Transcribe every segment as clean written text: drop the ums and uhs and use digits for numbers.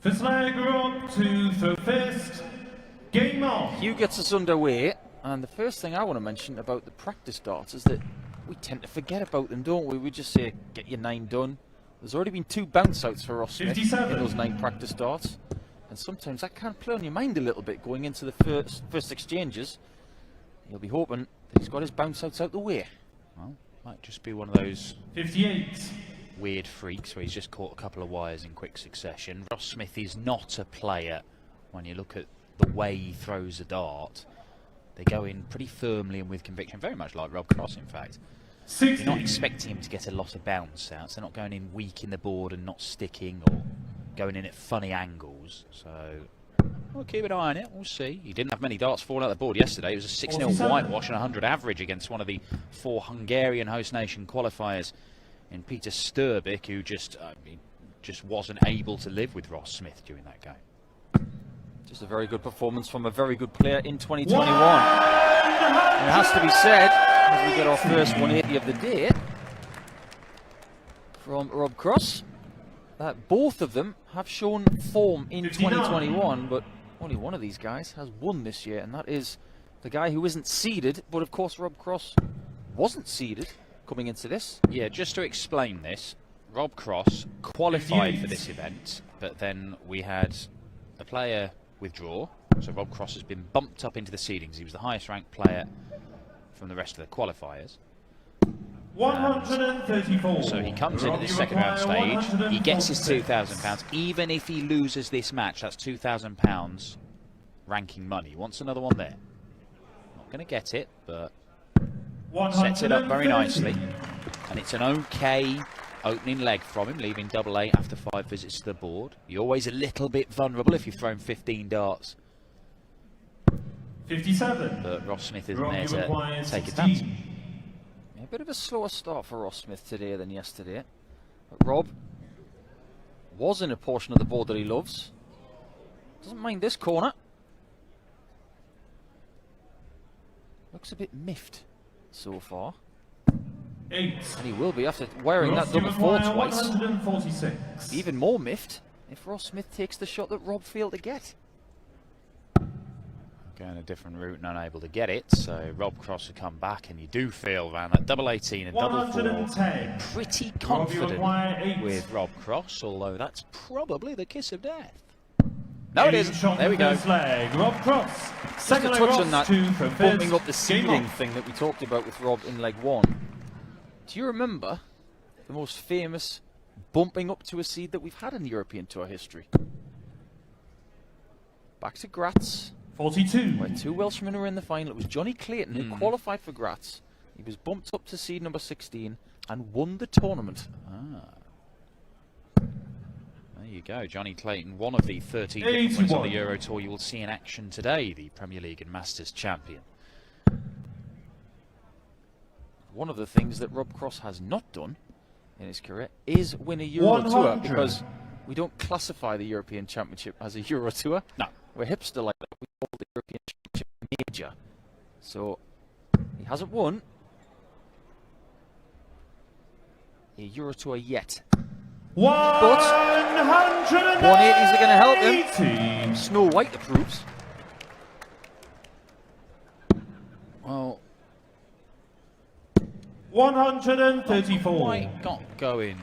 First leg up to throw fist. Game on. Hugh gets us underway, and the first thing I want to mention about the practice darts is that we tend to forget about them, don't we? We just say, get your 9 done. There's already been 2 bounce outs for R.Smith in those 9 practice darts, and sometimes that can play on your mind a little bit going into the first exchanges. You'll be hoping that he's got his bounce outs out the way. Well, might just be one of those 58. Weird freaks where he's just caught a couple of wires in quick succession. R.Smith is not a player, when you look at the way he throws a dart. They go in pretty firmly and with conviction, very much like Rob Cross, in fact. 60. You're not expecting him to get a lot of bounce outs. They're not going in weak in the board and not sticking or going in at funny angles. So we'll keep an eye on it. We'll see. He didn't have many darts falling out the board yesterday. It was a 6-0 whitewash and 100 average against one of the 4 Hungarian host nation qualifiers in Peter Sturbic, who just wasn't able to live with R.Smith during that game. Just a very good performance from a very good player in 2021. And it has to be said, as we get our first 180 of the day from Rob Cross, that both of them have shown form in 2021, but only one of these guys has won this year, and that is the guy who isn't seeded. But of course Rob Cross wasn't seeded coming into this. Yeah, just to explain this, Rob Cross qualified for this event, but then we had a player withdraw, so Rob Cross has been bumped up into the seedings. He was the highest ranked player from the rest of the qualifiers. 134. So he comes into the second round stage, he gets his £2,000. Even if he loses this match, that's £2,000 ranking money. He wants another one there. Not going to get it, but sets it up very nicely. And it's an okay opening leg from him, leaving double A after 5 visits to the board. You're always a little bit vulnerable if you've thrown 15 darts. 57. But R.Smith isn't there to take advantage. A bit of a slower start for R.Smith today than yesterday. But Rob was in a portion of the board that he loves. Doesn't mind this corner. Looks a bit miffed so far. 8. And he will be after wearing that double 4 twice. 146. Even more miffed if R.Smith takes the shot that Rob failed to get. Going a different route and unable to get it, so Rob Cross will come back, and you do feel around that double 18 and double 4 pretty confident with Rob Cross, although that's probably the kiss of death. No, it isn't. There we go. Rob Cross. Just to touch on that bumping up the ceiling thing that we talked about with Rob in leg 1. Do you remember the most famous bumping up to a seed that we've had in the European Tour history? Back to Graz. 42. Where 2 Welshmen were in the final. It was Johnny Clayton who qualified for Graz. He was bumped up to seed number 16 and won the tournament. There you go, Johnny Clayton, one of the 13 different ones on the Euro Tour you will see in action today, the Premier League and Masters champion. One of the things that Rob Cross has not done in his career is win a Euro Tour, because we don't classify the European Championship as a Euro Tour. No. We're hipster like that. We call the European Championship major. So he hasn't won a Euro Tour yet. But 180s are going to help him. Snow White approves. Well, 134. Quite got going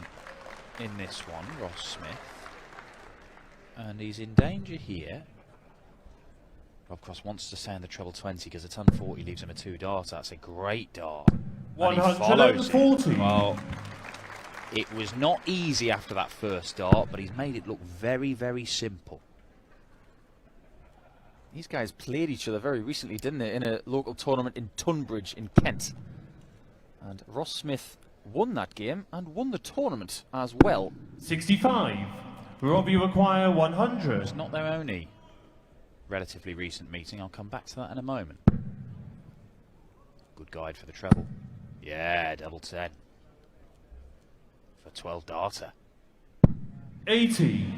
in this one, R.Smith. And he's in danger here. Rob Cross wants to stay in the treble 20 because a ton 40 leaves him a 2 dart. That's a great dart. 140. Well, it was not easy after that first dart, but he's made it look very, very simple. These guys played each other very recently, didn't they, in a local tournament in Tunbridge in Kent. And R.Smith won that game and won the tournament as well. 65. Rob, you require 100. It's not their only relatively recent meeting. I'll come back to that in a moment. Good guide for the treble. Yeah, double 10. For 12 darter. 80.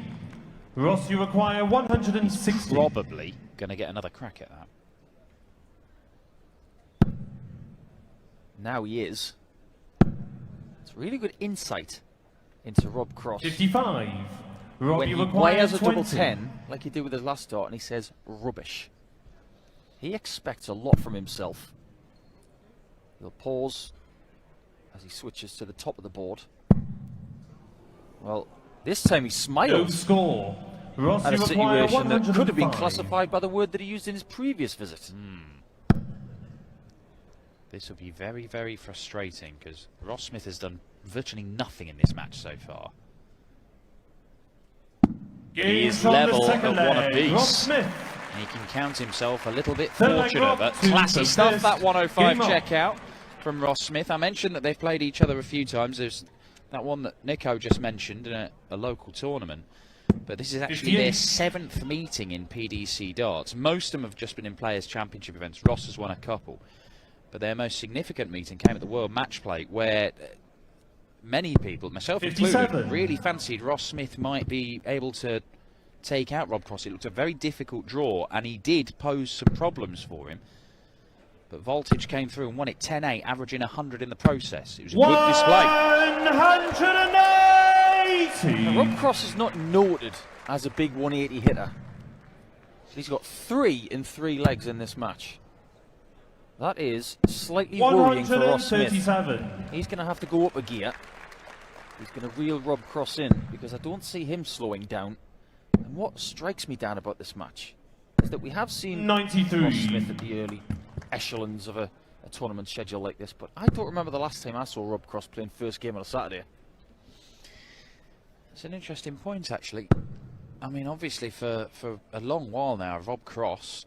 Ross, you require 160. Probably going to get another crack at that. Now he is. It's really good insight into Rob Cross. 55. Rob, when you he require wears a 20. double 10, like he did with his last start, and he says rubbish. He expects a lot from himself. He'll pause as he switches to the top of the board. Well, this time he No smiles score. Ross, at a you require situation that could have been 105. classified by the word that he used in his previous visit. This will be very, very frustrating because R.Smith has done virtually nothing in this match so far. He Games is from the level second at one leg. apiece. Ross Smith. He can count himself a little bit Third leg fortunate, Rob, but two classy to stuff, fifth. that 105 Game on. checkout from R.Smith. I mentioned that they've played each other a few times. There's that one that Nico just mentioned in a local tournament. But this is actually their 7th meeting in PDC darts. Most of them have just been in Players' Championship events. Ross has won a couple. But their most significant meeting came at the World Match Play, where many people, myself 57. included, really fancied R.Smith might be able to take out Rob Cross. It looked a very difficult draw, and he did pose some problems for him. But Voltage came through and won it 10-8, averaging 100 in the process. It was a good display. 180. Now, Rob Cross is not noted as a big 180 hitter. He's got 3 in 3 legs in this match. That is slightly worrying for R.Smith. He's going to have to go up a gear. He's going to reel Rob Cross in because I don't see him slowing down. And what strikes me down about this match is that we have seen 93. R.Smith at the early echelons of a tournament schedule like this, but I don't remember the last time I saw Rob Cross playing first game on a Saturday. It's an interesting point, actually. I mean, obviously, for a long while now, Rob Cross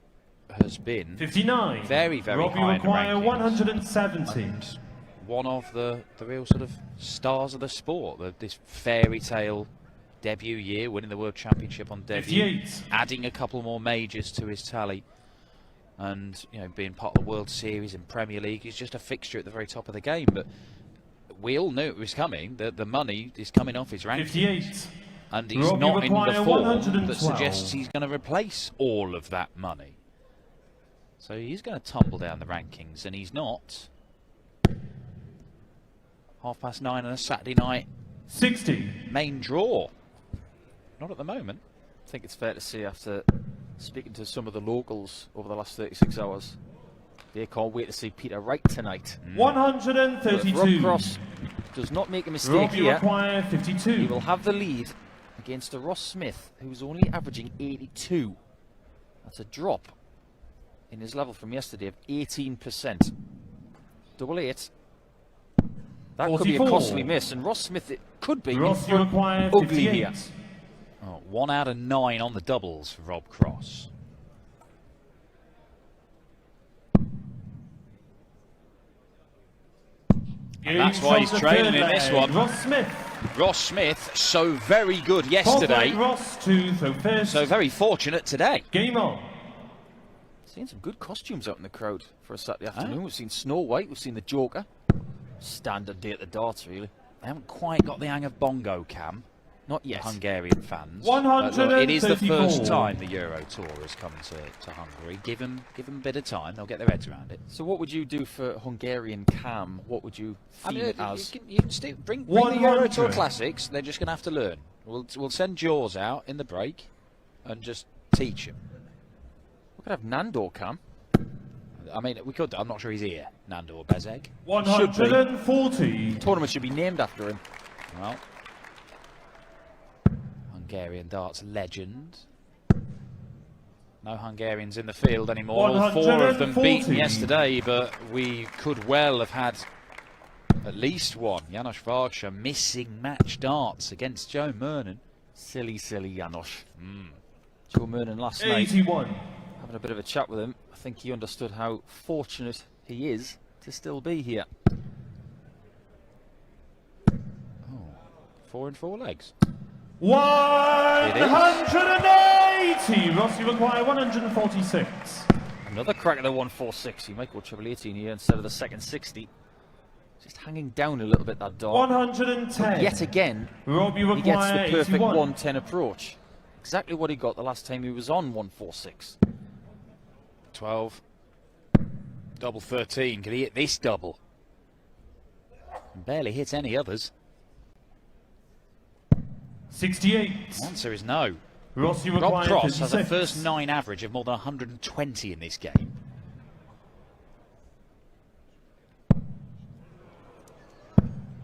has been 59. very, very Rob, high you in the require rankings. 170. And one of the real sort of stars of the sport. This fairy tale debut year, winning the World Championship on debut, 58. adding a couple more majors to his tally, and being part of the World Series and Premier League. He's just a fixture at the very top of the game. But we all knew it was coming. The money is coming off his rankings. 58. And he's Rob, you not in the require form 112. that suggests he's going to replace all of that money. So he's going to tumble down the rankings, and he's not. 9:30 on a Saturday night 60. main draw. Not at the moment. I think it's fair to say, after speaking to some of the locals over the last 36 hours, they can't wait to see Peter Wright tonight. 132. But if Rob Cross does not make a mistake Rob, you here, require 52. he will have the lead against a Ross-Smith who's only averaging 82. That's a drop in his level from yesterday of 18%. Double 8. That could be a 44. costly miss, and Ross-Smith, it could be Ross, you require ugly 58. here. Oh, 1 out of 9 on the doubles for Rob Cross. And that's why he's trailing in this one. Ross Smith. Ross Smith, so very good yesterday, Ross to throw first. so very fortunate today. Game on. Seen some good costumes out in the crowd for a Saturday afternoon. We've seen Snow White, we've seen the Joker. Standard day at the darts, really. They haven't quite got the hang of bongo cam, Not yet. Hungarian fans. 134. But look, it is the first time the Euro Tour has come to Hungary. Give them a bit of time, they'll get their heads around it. So what would you do for Hungarian cam? What would you theme it as? You can still bring the Euro 100. Tour Classics. They're just going to have to learn. We'll send Jaws out in the break and just teach them. We could have Nando cam. I mean, we could. I'm not sure he's here, Nando or Bezek. 140. Tournament should be named after him. Well, Hungarian darts legend. No Hungarians in the field anymore. All 4 of them 140. beaten yesterday, but we could well have had at least one. Janos Vargsha missing match darts against Joe Mernon. Silly Janos. Joe Mernon last night, 81. having a bit of a chat with him. I think he understood how fortunate he is to still be here. 4 in 4 legs. 180. Ross, you require 146. Another crack at the 146. He might go triple 18 here instead of the second 60. Just hanging down a little bit, that dart. 110. Yet again, Rob, you he gets the require perfect 81. 110 approach. Exactly what he got the last time he was on 146. 12. Double 13. Can he hit this double? Barely hit any others. 68. The answer is no. Ross, you Rob require Cross has a 56. first 9 average of more than 120 in this game.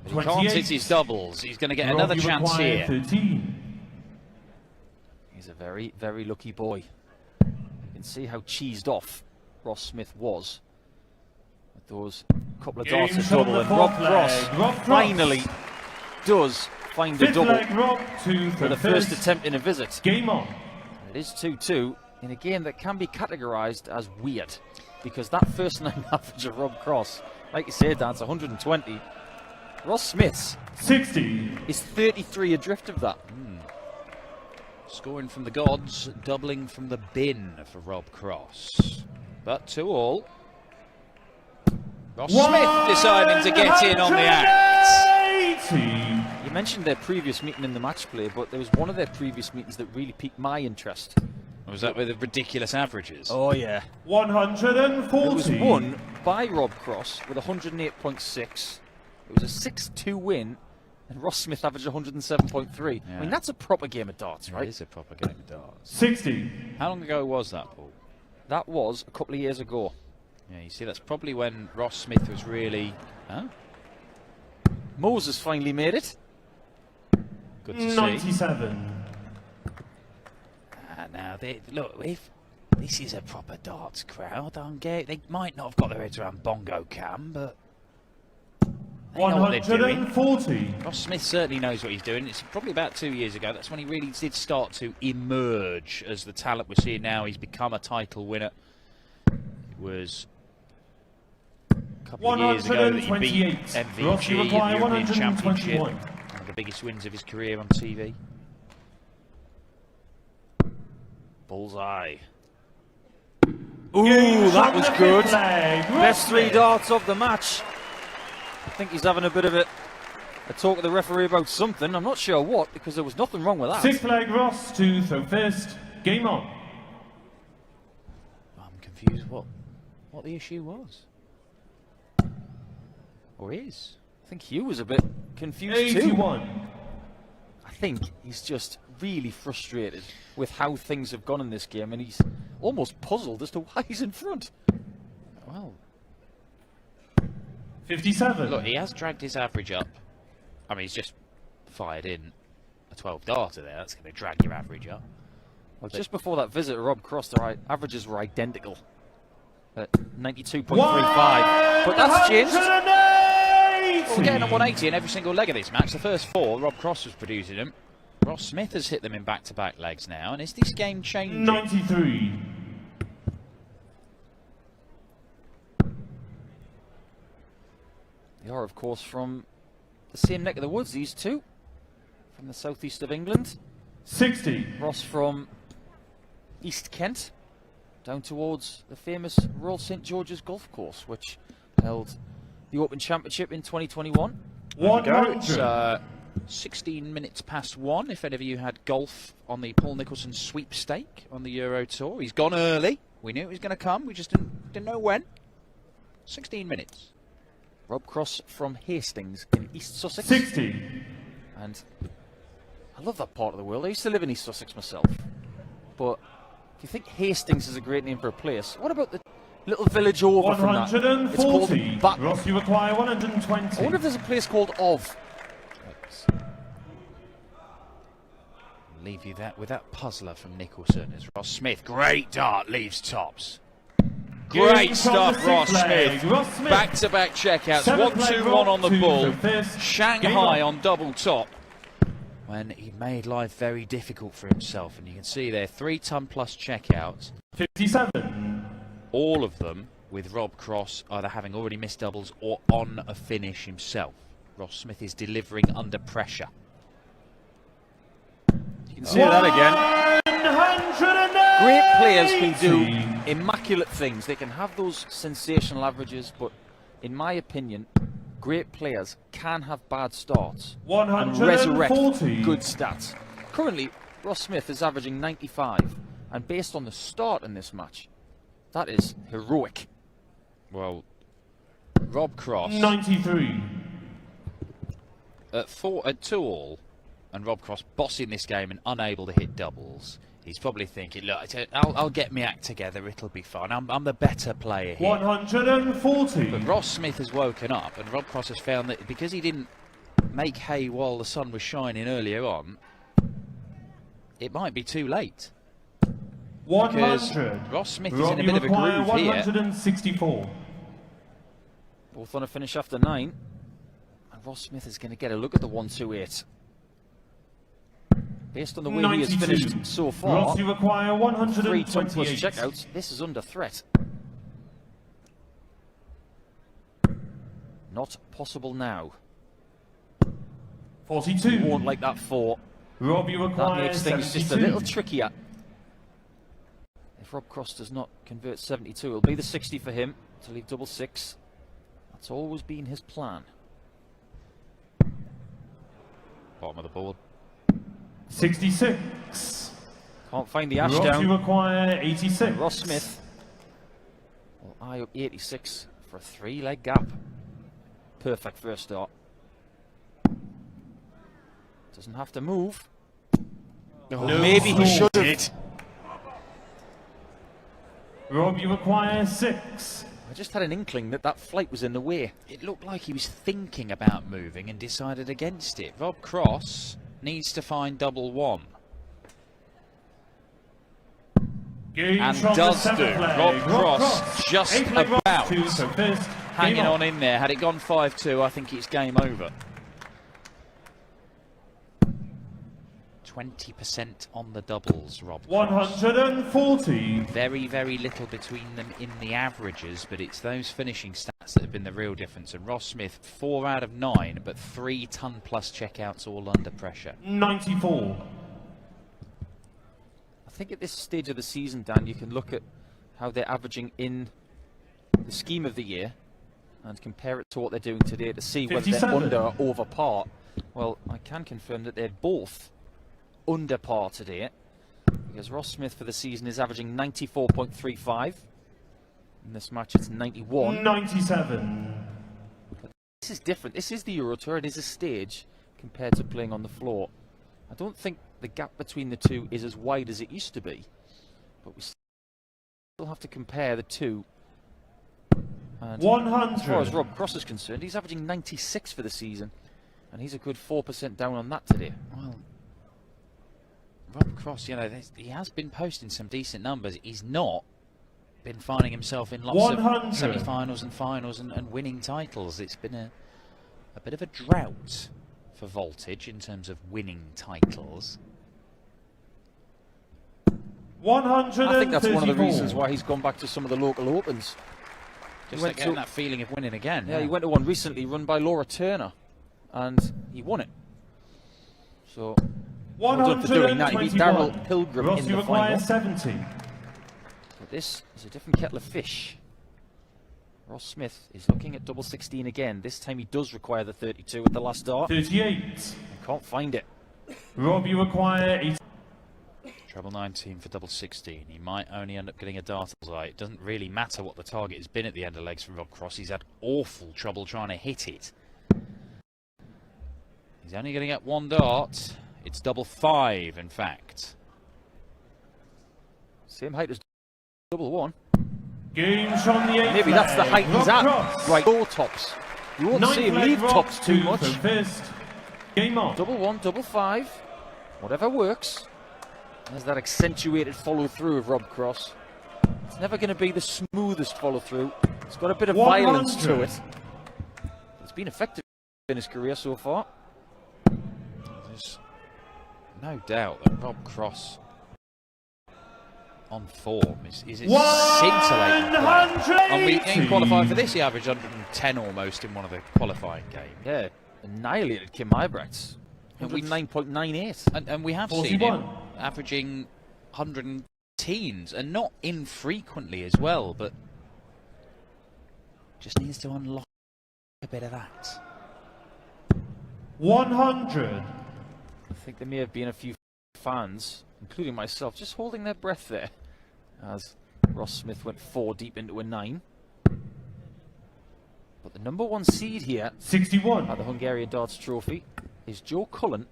But he can't hit his doubles. He's going to get Rob, another you chance require here. 13. He's a very, very lucky boy. You can see how cheesed off R.Smith was with those couple of darts of Game's on double, the and Rob fourth Cross leg. Rob Cross. finally does find a Fifth double leg, Rob, to for the first attempt in a visit. Game on. It is 2-2 in a game that can be categorised as weird, because that first 9 average of Rob Cross, like you said, that's 120. R.Smith's 60. is 33 adrift of that. Scoring from the gods, doubling from the bin for Rob Cross. But 2-all. R.Smith deciding to get in on the act. 180. You mentioned their previous meeting in the match play, but there was one of their previous meetings that really piqued my interest. Was that with the ridiculous averages? Oh yeah. 140. It was won by Rob Cross with 108.6. It was a 6-2 win, and R.Smith averaged 107.3. Yeah. I mean, that's a proper game of darts, right? It is a proper game of darts. 60. How long ago was that, Paul? That was a couple of years ago. Yeah, you see, that's probably when R.Smith was really... Huh? Moses finally made it. Good to see. 97. Now, look, if this is a proper darts crowd, they might not have got their heads around bongo cam, but they know what they're doing. 140. R.Smith certainly knows what he's doing. It's probably about 2 years ago. That's when he really did start to emerge as the talent we're seeing now. He's become a title winner. It was a couple of years ago that he beat MVG in the European Championship. One of the biggest wins of his career on TV. Bullseye. Ooh, that was good. Best 3 darts of the match. I think he's having a bit of a talk with the referee about something. I'm not sure what, because there was nothing wrong with that. 6th leg, Ross to throw first. Game on. I'm confused what the issue was. Or is. I think Hugh was a bit confused 81. too. I think he's just really frustrated with how things have gone in this game, and he's almost puzzled as to why he's in front. Well, 57. look, he has dragged his average up. I mean, he's just fired in a 12 darter there. That's going to drag your average up. Well, just before that visit, Rob Cross, their averages were identical at 92.35. But that's changed. Well, we're getting on 180 in every single leg of this match. The first 4, Rob Cross was producing them. R.Smith has hit them in back-to-back legs now. And is this game changing? 93. They are, of course, from the same neck of the woods, these two. From the southeast of England. 60. Ross from East Kent, down towards the famous Royal St George's Golf Course, which held the Open Championship in 2021. It's 16 minutes past 1. If any of you had golf on the Paul Nicholson sweepstake on the Euro Tour, he's gone early. We knew it was going to come. We just didn't know when. 16 minutes. Rob Cross from Hastings in East Sussex. 60. And I love that part of the world. I used to live in East Sussex myself. But if you think Hastings is a great name for a place, what about the little village over from that? 140. It's called Ross, you require 120. I wonder if there's a place called Ov. Leave you with that puzzler from Nicholson as R.Smith. Great dart, leaves tops. Great stuff, R.Smith. Back-to-back checkouts. 1-2-1 on the ball. Shanghai on double top. When he made life very difficult for himself. And you can see there, 3-ton plus checkouts. 57. All of them with Rob Cross either having already missed doubles or on a finish himself. R.Smith is delivering under pressure. You can see that again. 180. Great players can do immaculate things. They can have those sensational averages, but in my opinion, great players can have bad starts and resurrect good stats. Currently, R.Smith is averaging 95, and based on the start in this match, that is heroic. Well, Rob Cross 93. at 2-all and Rob Cross bossing this game and unable to hit doubles, he's probably thinking, look, I'll get my act together, it'll be fine. I'm the better player here. 140. But R.Smith has woken up, and Rob Cross has found that because he didn't make hay while the sun was shining earlier on, it might be too late. 100. R.Smith is in a bit of a groove 164. here. Both on a finish after 9. And R.Smith is going to get a look at the 128. Based on the way 92. he has finished so far, Ross, you require 3 ton plus 128. checkouts, this is under threat. Not possible now. 42. You won't like that 4. Rob, you That require makes things 72. just a little trickier. If Rob Cross does not convert 72, it'll be the 60 for him to leave double 6. That's always been his plan. Bottom of the board. 66. Can't find the ash Ross, down. you require 86. R.Smith will eye up 86 for a 3-leg gap. Perfect first start. Doesn't have to move. Oh, No maybe he should score. have. Rob, you require 6. I just had an inkling that that flight was in the way. It looked like he was thinking about moving and decided against it. Rob Cross needs to find double 1. Game And from does the do. seventh leg. Rob Cross just Eighth leg about Ross, 2 for first. hanging Game on in there. Had it gone 5-2, I think it's game over. 20% on the doubles, Rob Cross. 140. Very, very little between them in the averages, but it's those finishing stats that have been the real difference. And R.Smith, 4 out of 9, but 3 ton plus checkouts all under pressure. 94. I think at this stage of the season, Dan, you can look at how they're averaging in the scheme of the year and compare it to what they're doing today to see whether 57. they're under or over par. Well, I can confirm that they're both under par today, because R.Smith for the season is averaging 94.35. In this match, it's 91. 97. This is different. This is the Euro Tour. It is a stage compared to playing on the floor. I don't think the gap between the two is as wide as it used to be, but we still have to compare the two. And 100. as far as Rob Cross is concerned, he's averaging 96 for the season, and he's a good 4% down on that today. Well, Rob Cross, you know, he has been posting some decent numbers. He's not been finding himself in lots 100. of semi-finals and finals and winning titles. It's been a bit of a drought for Voltage in terms of winning titles. 134. I think that's one of the reasons why he's gone back to some of the local opens. Just like getting that feeling of winning again. Yeah, he went to one recently run by Laura Turner, and he won it. So, well done for doing that. He beat Darryl Pilgrim Ross, in you the require final. 70. But this is a different kettle of fish. R.Smith is looking at double 16 again. This time he does require the 32 at the last start. 38. Can't find it. Rob, you require 8. Treble 19 for double 16. He might only end up getting a dart. It doesn't really matter what the target has been at the end of legs from Rob Cross. He's had awful trouble trying to hit it. He's only going to get 1 dart. It's double 5, in fact. Same height as double 1. Games from the 8th Maybe that's the leg. height he's Rob at. Cross. Right, all tops. You won't Ninth see him leg, leave Rob, tops too 2 much. for first. Game on. Double 1, double 5. Whatever works. There's that accentuated follow through of Rob Cross. It's never going to be the smoothest follow through. It's got a bit of 100. violence to it. It's been effective in his career so far. There's no doubt that Rob Cross on form is scintillating player. And we didn't qualify for this. He averaged 110 almost in one of the qualifying games. Yeah, annihilated Kim Ibrex. And we 9.98. And we have 41. seen him averaging 100 teens, and not infrequently as well, but just needs to unlock a bit of that. 100. I think there may have been a few fans, including myself, just holding their breath there as R.Smith went 4 deep into a 9. But the number 1 seed here 61. at the Hungarian Darts Trophy is Joe Cullen,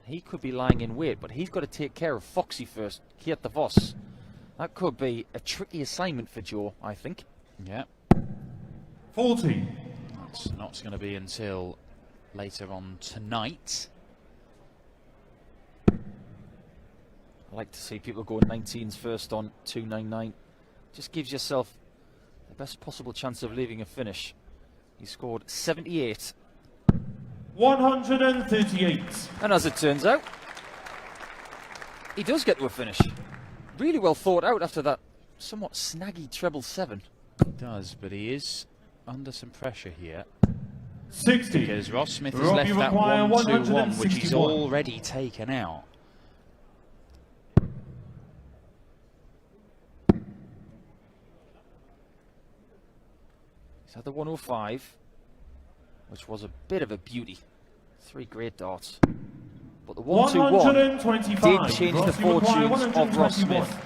He could be lying in wait, but he's got to take care of Foxy first. Here at the Voss. That could be a tricky assignment for Joe, I think. Yeah. 40. That's not going to be until later on tonight. I like to see people going 19s first on 299. Just gives yourself the best possible chance of leaving a finish. He scored 78. 138. And as it turns out, he does get to a finish. Really well thought out after that somewhat snaggy treble 7. He does, but he is under some pressure here. 60. Because R.Smith has Robbie left that require 1-2-1, which he's 161. already taken out. He's had the 105, which was a bit of a beauty. 3 great darts. But the 1-2-1 did change the fortunes of R.Smith.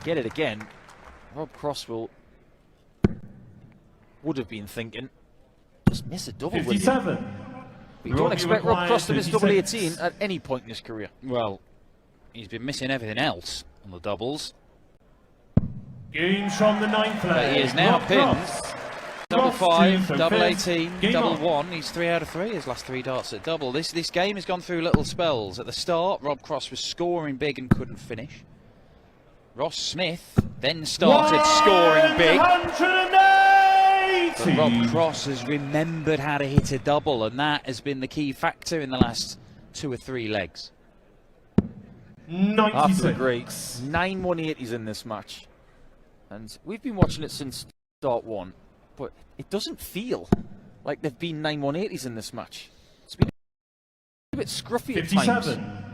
Get it again. Rob Cross would have been thinking, just miss a double. 57. We don't expect Rob Cross to miss double 18 at any point in his career. Well, he's been missing everything else on the doubles. Games from the 9th But leg. he is now Rob pinned. Cross. Double Cross 5, to double fifth. 18, Game double on. 1. He's 3 out of 3. His last 3 darts at double. This game has gone through little spells. At the start, Rob Cross was scoring big and couldn't finish. R.Smith then started scoring big. 180. But Rob Cross has remembered how to hit a double, and that has been the key factor in the last 2 or 3 legs. 96. After a great 9 180s in this match. And we've been watching it since start 1, but it doesn't feel like there've been 9 180s in this match. It's been a bit scruffy at times. 57.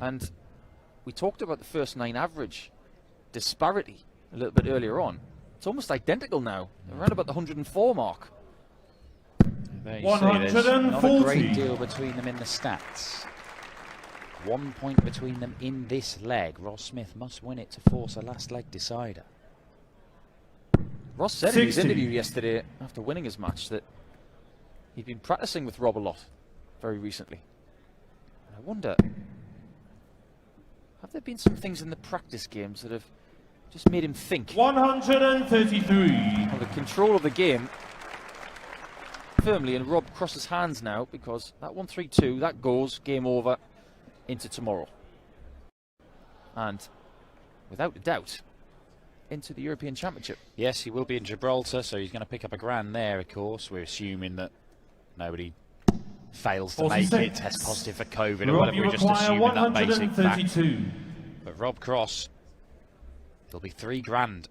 And we talked about the first 9 average disparity a little bit earlier on. It's almost identical now, around about the 104 mark. There you see, there's not a 140. great deal between them in the stats. 1 point between them in this leg. R.Smith must win it to force a last leg decider. Ross said in his 60. interview yesterday after winning his match that he'd been practicing with Rob a lot very recently. And I wonder, have there been some things in the practice games that have just made him think 133. of the control of the game firmly in Rob Cross's hands now, because that 1-3-2, that goes game over into tomorrow. And without a doubt, into the European Championship. Yes, he will be in Gibraltar, so he's going to pick up a grand there, of course. We're assuming that nobody fails to make it, test positive for COVID or whatever. We're just assuming that basic fact. But Rob Cross, there'll be 3 grand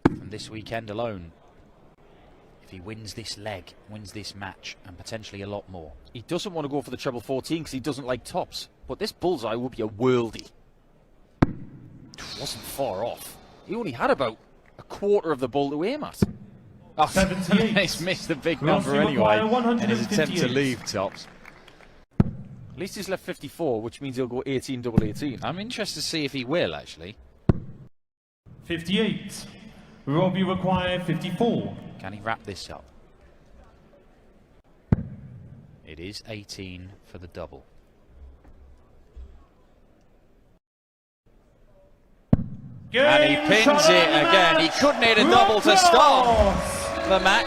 from this weekend alone if he wins this leg, wins this match, and potentially a lot more. He doesn't want to go for the treble 14 because he doesn't like tops, but this bullseye will be a worldie. Wasn't far off. He only had about a quarter of the ball to aim at. Oh, 78. he's missed a big Cross number will anyway require in his attempt to 158. leave tops. At least he's left 54, which means he'll go 18 double 18. I'm interested to see if he will, actually. 58. Robbie require 54. Can he wrap this up? It is 18 for the double. And he pins it again. He couldn't hit a double to start the match.